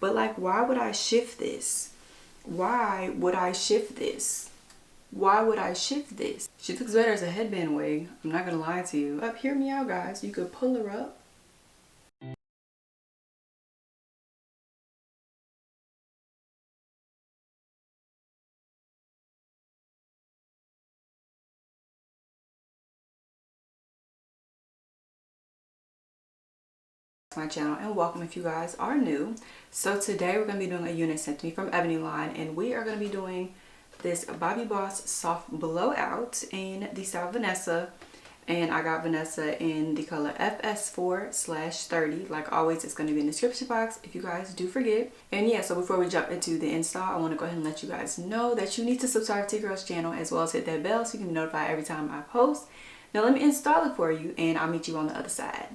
But like, why would I shift this? Why would I shift this? Why would I shift this? She looks better as a headband wig. I'm not gonna lie to you. Hear me out, guys. You could pull her up. My channel, and welcome if you guys are new. So today we're going to be doing a unit sent to me from Ebonyline, and we are going to be doing this Bobbi Boss soft blowout in the style Vanessa. And I got Vanessa in the color FS4/30. Like always, it's going to be in the description box if you guys do forget. And yeah, so before we jump into the install, I want to go ahead and let you guys know that you need to subscribe to your girl's channel, as well as hit that bell so you can be notified every time I post. Now let me install it for you, and I'll meet you on the other side.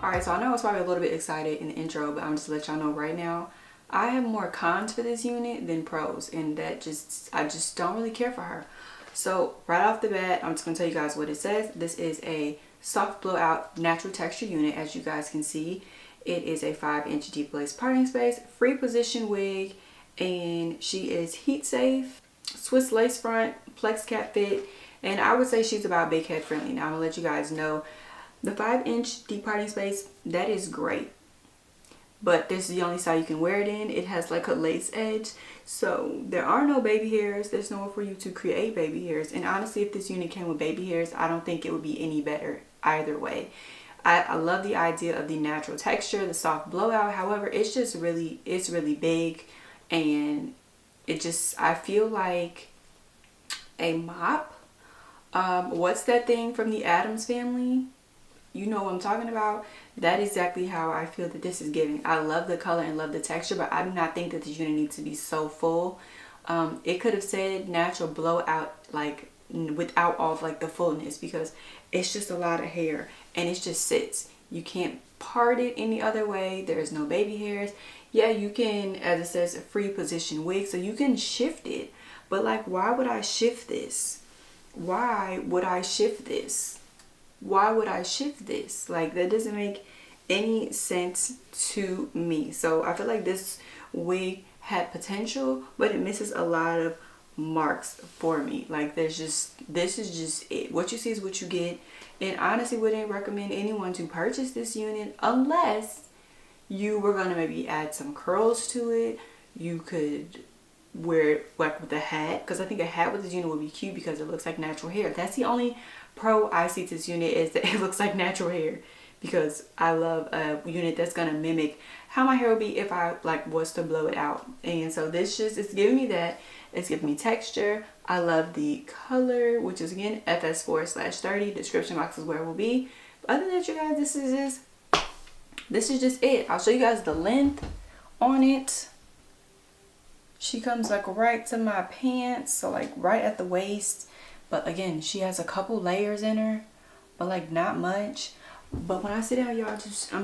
Alright, so I know I was probably a little bit excited in the intro, but I'm just gonna let y'all know right now, I have more cons for this unit than pros, and that I just don't really care for her. So right off the bat, I'm just gonna tell you guys what it says. This is a soft blowout natural texture unit. As you guys can see, it is a 5-inch deep lace parting space, free position wig, and she is heat safe, Swiss lace front, flex cap fit, and I would say she's about big head friendly. Now I'm gonna let you guys know, the 5-inch deep parting space, that is great, but this is the only style you can wear it in. It has like a lace edge, so there are no baby hairs. There's nowhere for you to create baby hairs, and honestly, if this unit came with baby hairs, I don't think it would be any better either way. I love the idea of the natural texture, the soft blowout. However, it's really big, and I feel like a mop. What's that thing from the Addams Family? you know what I'm talking about. That is exactly how I feel that this is giving. I love the color and love the texture, but I do not think that this unit needs to be so full. It could have said natural blowout, like without all of like the fullness, because it's just a lot of hair and it just sits. You can't part it any other way. There's no baby hairs. Yeah, you can, as it says, a free position wig, so you can shift it. But like, why would I shift this? Why would I shift this? Why would I shift this? Like, that doesn't make any sense to me. So I feel like this wig had potential, but it misses a lot of marks for me. Like, this is just it. What you see is what you get. And honestly, wouldn't recommend anyone to purchase this unit unless you were gonna maybe add some curls to it. You could wear it like with a hat, because I think a hat with this unit would be cute because it looks like natural hair. That's the only pro I see to this unit, is that it looks like natural hair, because I love a unit that's gonna mimic how my hair would be if I like was to blow it out. And so this just, it's giving me that. It's giving me texture. I love the color, which is again FS4/30. Description box is where it will be. But other than that, you guys, this is just it. I'll show you guys the length on it. She comes like right to my pants, so like right at the waist. But again, she has a couple layers in her, but like not much. But when I sit down, y'all,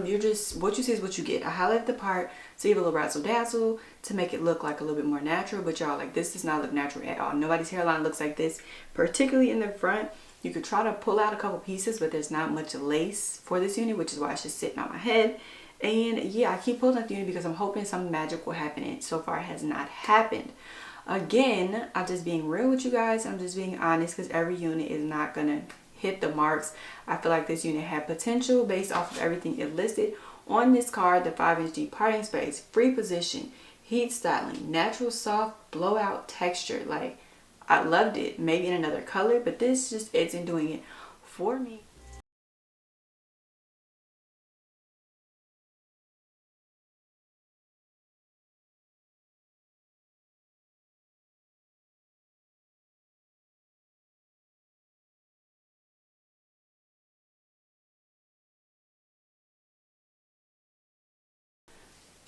you're just, what you see is what you get. I highlight the part to give a little razzle dazzle to make it look like a little bit more natural. But y'all, like, this does not look natural at all. Nobody's hairline looks like this, particularly in the front. You could try to pull out a couple pieces, but there's not much lace for this unit, which is why it's just sitting on my head. And yeah, I keep pulling up the unit because I'm hoping something magic will happen, and so far it has not happened. Again, I'm just being real with you guys. I'm just being honest, because every unit is not gonna hit the marks. I feel like this unit had potential based off of everything it listed on this card. The 5-inch deep parting space, free position, heat styling, natural soft blowout texture. Like, I loved it. Maybe in another color, but this just isn't doing it for me.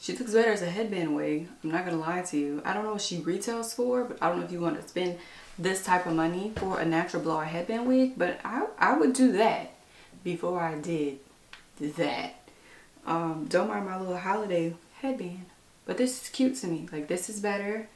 She looks better as a headband wig. I'm not gonna lie to you. I don't know what she retails for, but I don't know if you want to spend this type of money for a natural blowout headband wig, but I would do that before I did that. Don't mind my little holiday headband, but this is cute to me. Like, this is better.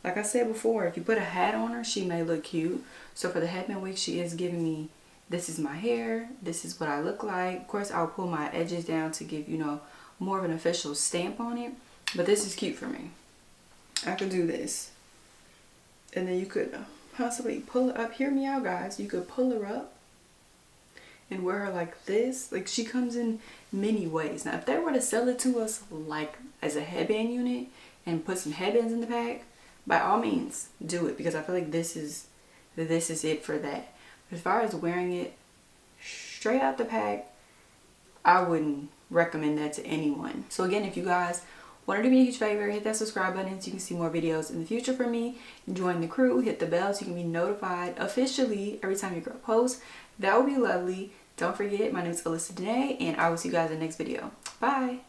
Like I said before, if you put a hat on her, she may look cute. So for the headband wig, she is giving me, this is my hair, this is what I look like. Of course, I'll pull my edges down to give, you know, more of an official stamp on it, but this is cute for me. I could do this, and then you could possibly pull her up. Hear me out, guys. You could pull her up and wear her like this. Like, she comes in many ways. Now, if they were to sell it to us like as a headband unit and put some headbands in the pack, by all means do it, because I feel like this is it for that. As far as wearing it straight out the pack, I wouldn't recommend that to anyone. So again, if you guys want to do me a huge favor, hit that subscribe button so you can see more videos in the future from me. Join the crew, hit the bell so you can be notified officially every time your girl posts. That would be lovely. Don't forget, my name is Alyssa Denaye, and I will see you guys in the next video. Bye.